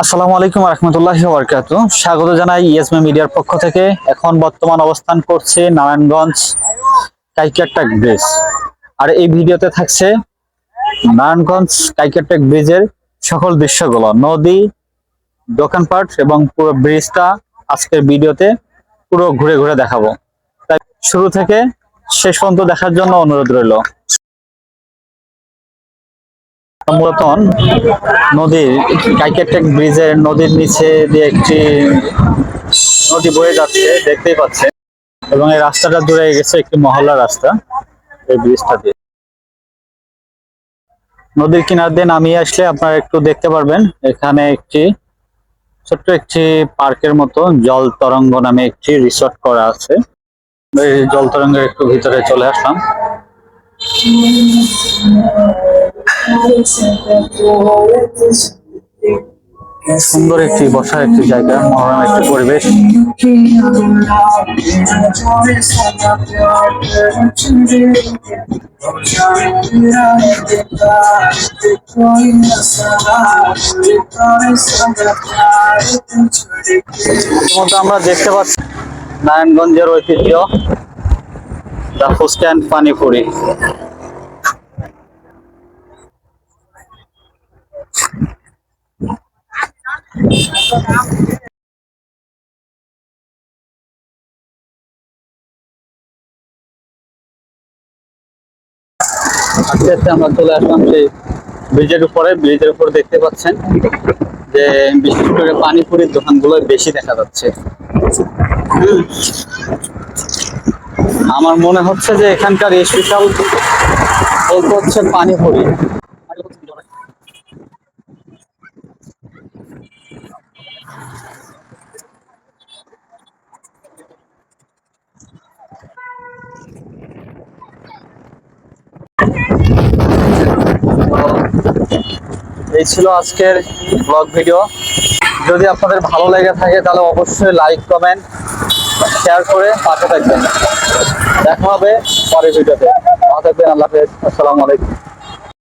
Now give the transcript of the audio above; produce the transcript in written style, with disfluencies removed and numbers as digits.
আসসালামু আলাইকুম রহমতুল্লাহি ওয়া বারাকাতুহু। স্বাগত জানাই ইএসএম মিডিয়ার পক্ষ থেকে। এখন বর্তমান অবস্থান করছে নারায়ণগঞ্জ কাইকিয়ারটেক ব্রিজ। আর এই ভিডিওতে থাকছে নারায়ণগঞ্জ কাইকিয়ারটেক ব্রিজের সকল দৃশ্যগুলো, নদী, দোকানপাট এবং পুরো ব্রিজটা আজকের ভিডিওতে পুরো ঘুরে ঘুরে দেখাবো। তাই শুরু থেকে শেষ পর্যন্ত দেখার জন্য অনুরোধ রইল। মূলত নদীর কাইকিয়ারটেক ব্রিজের নদীর নিচে দিয়ে একটি নদী বয়ে যাচ্ছে, দেখতেই পাচ্ছেন, এবং এই রাস্তাটা জুড়ে গেছে একটি মহল্লা রাস্তা। এই ব্রিজটা দিয়ে নদীর কিনার দিয়ে নামিয়ে আসলে আপনারা একটু দেখতে পারবেন, এখানে একটি ছোট্ট একটি পার্কের মতো জল তরঙ্গ নামে একটি রিসোর্ট করা আছে। এই জল তরঙ্গের একটু ভিতরে চলে আসলাম। সুন্দর একটি বসার একটি জায়গা, মনোরম একটি পরিবেশ। আমরা দেখতে পাচ্ছি নারায়ণগঞ্জের ঐতিহ্য দা ফুচকা এন্ড পানিপুরি। আস্তে আস্তে আমরা চলে আসলাম সেই ব্রিজের উপরে। ব্রিজের উপরে দেখতে পাচ্ছেন যে বিশেষ করে পানিপুরির দোকানগুলো বেশি দেখা যাচ্ছে। আমার মনে হচ্ছে যে এখানকার স্পেশাল বলতে হচ্ছে পানিপুরি। এই ছিল আজকের ব্লগ ভিডিও। যদি আপনাদের ভালো লেগে থাকে তাহলে অবশ্যই লাইক, কমেন্ট, শেয়ার করে পাশে থাকবেন। দেখা হবে পরের ভিডিওতে। ভালো থাকবেন। আল্লাহ হাফেজ। আসসালামু আলাইকুম।